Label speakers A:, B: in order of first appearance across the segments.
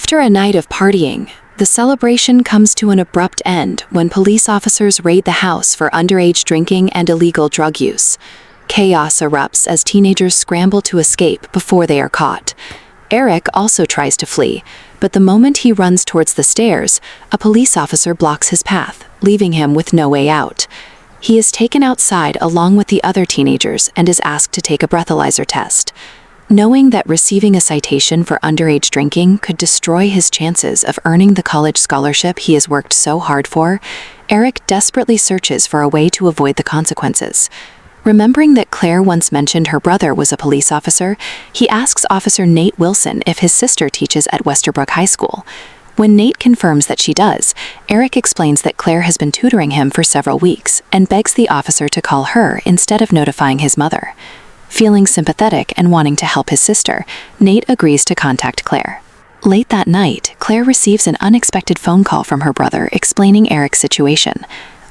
A: After a night of partying, the celebration comes to an abrupt end when police officers raid the house for underage drinking and illegal drug use. Chaos erupts as teenagers scramble to escape before they are caught. Eric also tries to flee, but the moment he runs towards the stairs, a police officer blocks his path, leaving him with no way out. He is taken outside along with the other teenagers and is asked to take a breathalyzer test. Knowing that receiving a citation for underage drinking could destroy his chances of earning the college scholarship he has worked so hard for, Eric desperately searches for a way to avoid the consequences. Remembering that Claire once mentioned her brother was a police officer, he asks Officer Nate Wilson if his sister teaches at Westerbrook High School. When Nate confirms that she does, Eric explains that Claire has been tutoring him for several weeks and begs the officer to call her instead of notifying his mother. Feeling sympathetic and wanting to help his sister, Nate agrees to contact Claire. Late that night, Claire receives an unexpected phone call from her brother explaining Eric's situation.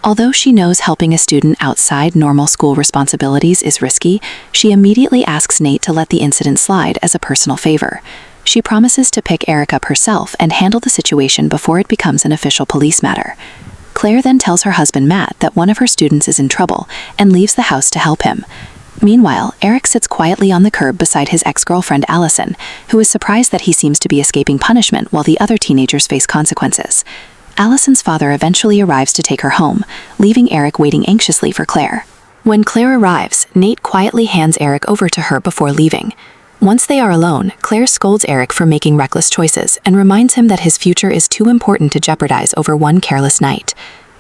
A: Although she knows helping a student outside normal school responsibilities is risky, she immediately asks Nate to let the incident slide as a personal favor. She promises to pick Eric up herself and handle the situation before it becomes an official police matter. Claire then tells her husband Matt that one of her students is in trouble and leaves the house to help him. Meanwhile, Eric sits quietly on the curb beside his ex-girlfriend Allison, who is surprised that he seems to be escaping punishment while the other teenagers face consequences. Allison's father eventually arrives to take her home, leaving Eric waiting anxiously for Claire. When Claire arrives, Nate quietly hands Eric over to her before leaving. Once they are alone, Claire scolds Eric for making reckless choices and reminds him that his future is too important to jeopardize over one careless night.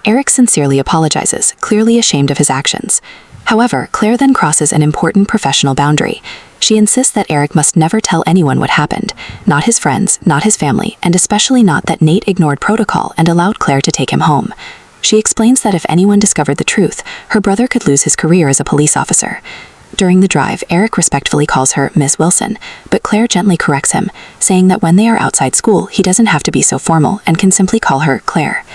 A: Eric sincerely apologizes, clearly ashamed of his actions. However, Claire then crosses an important professional boundary. She insists that Eric must never tell anyone what happened, not his friends, not his family, and especially not that Nate ignored protocol and allowed Claire to take him home. She explains that if anyone discovered the truth, her brother could lose his career as a police officer. During the drive, Eric respectfully calls her Miss Wilson, but Claire gently corrects him, saying that when they are outside school, he doesn't have to be so formal and can simply call her Claire.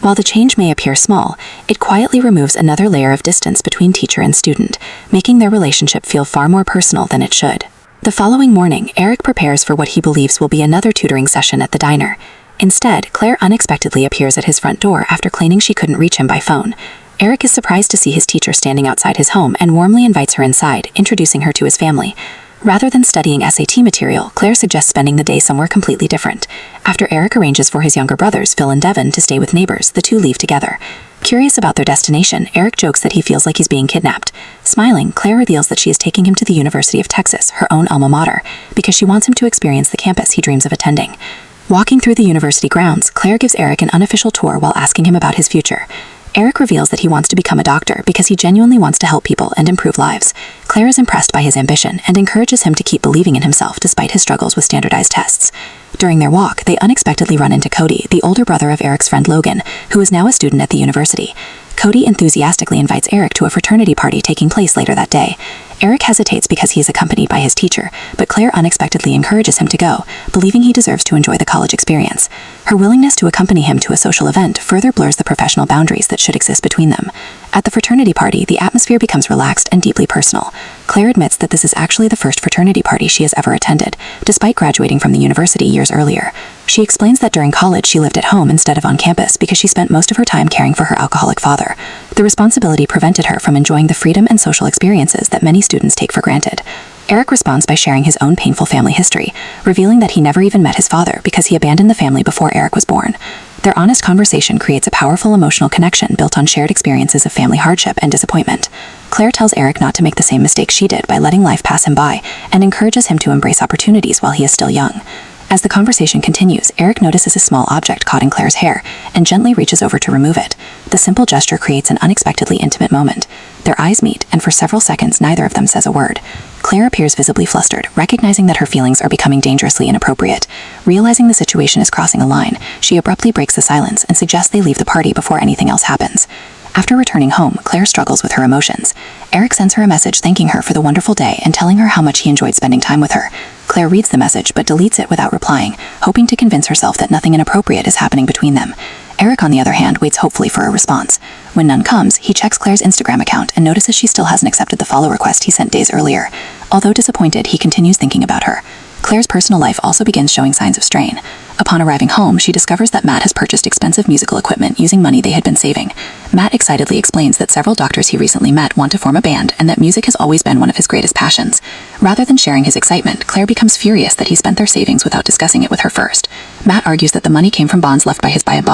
A: While the change may appear small, it quietly removes another layer of distance between teacher and student, making their relationship feel far more personal than it should. The following morning, Eric prepares for what he believes will be another tutoring session at the diner. Instead, Claire unexpectedly appears at his front door after claiming she couldn't reach him by phone. Eric is surprised to see his teacher standing outside his home and warmly invites her inside, introducing her to his family. Rather than studying SAT material, Claire suggests spending the day somewhere completely different. After Eric arranges for his younger brothers, Phil and Devin, to stay with neighbors, the two leave together. Curious about their destination, Eric jokes that he feels like he's being kidnapped. Smiling, Claire reveals that she is taking him to the University of Texas, her own alma mater, because she wants him to experience the campus he dreams of attending. Walking through the university grounds, Claire gives Eric an unofficial tour while asking him about his future. Eric reveals that he wants to become a doctor because he genuinely wants to help people and improve lives. Claire is impressed by his ambition and encourages him to keep believing in himself despite his struggles with standardized tests. During their walk, they unexpectedly run into Cody, the older brother of Eric's friend Logan, who is now a student at the university. Cody enthusiastically invites Eric to a fraternity party taking place later that day. Eric hesitates because he is accompanied by his teacher, but Claire unexpectedly encourages him to go, believing he deserves to enjoy the college experience. Her willingness to accompany him to a social event further blurs the professional boundaries that should exist between them. At the fraternity party, the atmosphere becomes relaxed and deeply personal. Claire admits that this is actually the first fraternity party she has ever attended, despite graduating from the university years earlier. She explains that during college she lived at home instead of on campus because she spent most of her time caring for her alcoholic father. The responsibility prevented her from enjoying the freedom and social experiences that many students take for granted. Eric responds by sharing his own painful family history, revealing that he never even met his father because he abandoned the family before Eric was born. Their honest conversation creates a powerful emotional connection built on shared experiences of family hardship and disappointment. Claire tells Eric not to make the same mistakes she did by letting life pass him by and encourages him to embrace opportunities while he is still young. As the conversation continues, Eric notices a small object caught in Claire's hair and gently reaches over to remove it. The simple gesture creates an unexpectedly intimate moment. Their eyes meet, and for several seconds neither of them says a word. Claire appears visibly flustered, recognizing that her feelings are becoming dangerously inappropriate. Realizing the situation is crossing a line, she abruptly breaks the silence and suggests they leave the party before anything else happens. After returning home, Claire struggles with her emotions. Eric sends her a message thanking her for the wonderful day and telling her how much he enjoyed spending time with her. Claire reads the message but deletes it without replying, hoping to convince herself that nothing inappropriate is happening between them. Eric, on the other hand, waits hopefully for a response. When none comes, he checks Claire's Instagram account and notices she still hasn't accepted the follow request he sent days earlier. Although disappointed, he continues thinking about her. Claire's personal life also begins showing signs of strain. Upon arriving home, she discovers that Matt has purchased expensive musical equipment using money they had been saving. Matt excitedly explains that several doctors he recently met want to form a band and that music has always been one of his greatest passions. Rather than sharing his excitement, Claire becomes furious that he spent their savings without discussing it with her first. Matt argues that the money came from bonds left by his buyer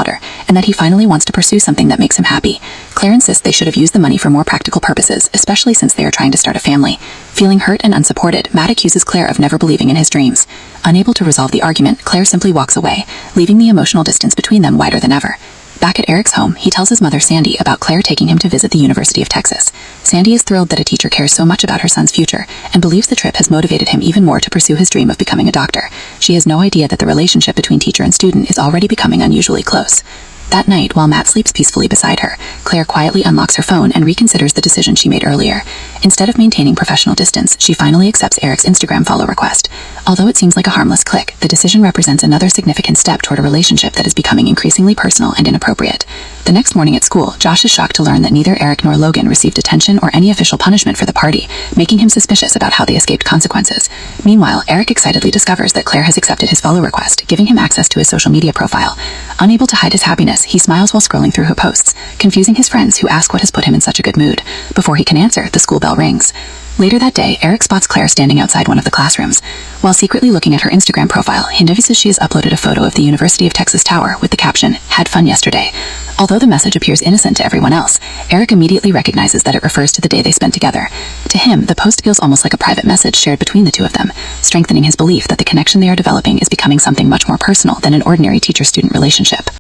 A: and that he finally wants to pursue something that makes him happy. Claire insists they should have used the money for more practical purposes, especially since they are trying to start a family. Feeling hurt and unsupported, Matt accuses Claire of never believing in his dreams. Unable to resolve the argument, Claire simply walks away, leaving the emotional distance between them wider than ever. Back at Eric's home, he tells his mother Sandy about Claire taking him to visit the University of Texas. Sandy is thrilled that a teacher cares so much about her son's future and believes the trip has motivated him even more to pursue his dream of becoming a doctor. She has no idea that the relationship between teacher and student is already becoming unusually close. That night, while Matt sleeps peacefully beside her, Claire quietly unlocks her phone and reconsiders the decision she made earlier. Instead of maintaining professional distance, she finally accepts Eric's Instagram follow request. Although it seems like a harmless click, the decision represents another significant step toward a relationship that is becoming increasingly personal and inappropriate. The next morning at school, Josh is shocked to learn that neither Eric nor Logan received detention or any official punishment for the party, making him suspicious about how they escaped consequences. Meanwhile, Eric excitedly discovers that Claire has accepted his follow request, giving him access to his social media profile. Unable to hide his happiness, he smiles while scrolling through her posts, confusing his friends who ask what has put him in such a good mood. Before he can answer, the school bell rings. Later that day, Eric spots Claire standing outside one of the classrooms. While secretly looking at her Instagram profile, he notices she has uploaded a photo of the University of Texas Tower with the caption, "Had fun yesterday." Although the message appears innocent to everyone else, Eric immediately recognizes that it refers to the day they spent together. To him, the post feels almost like a private message shared between the two of them, strengthening his belief that the connection they are developing is becoming something much more personal than an ordinary teacher-student relationship.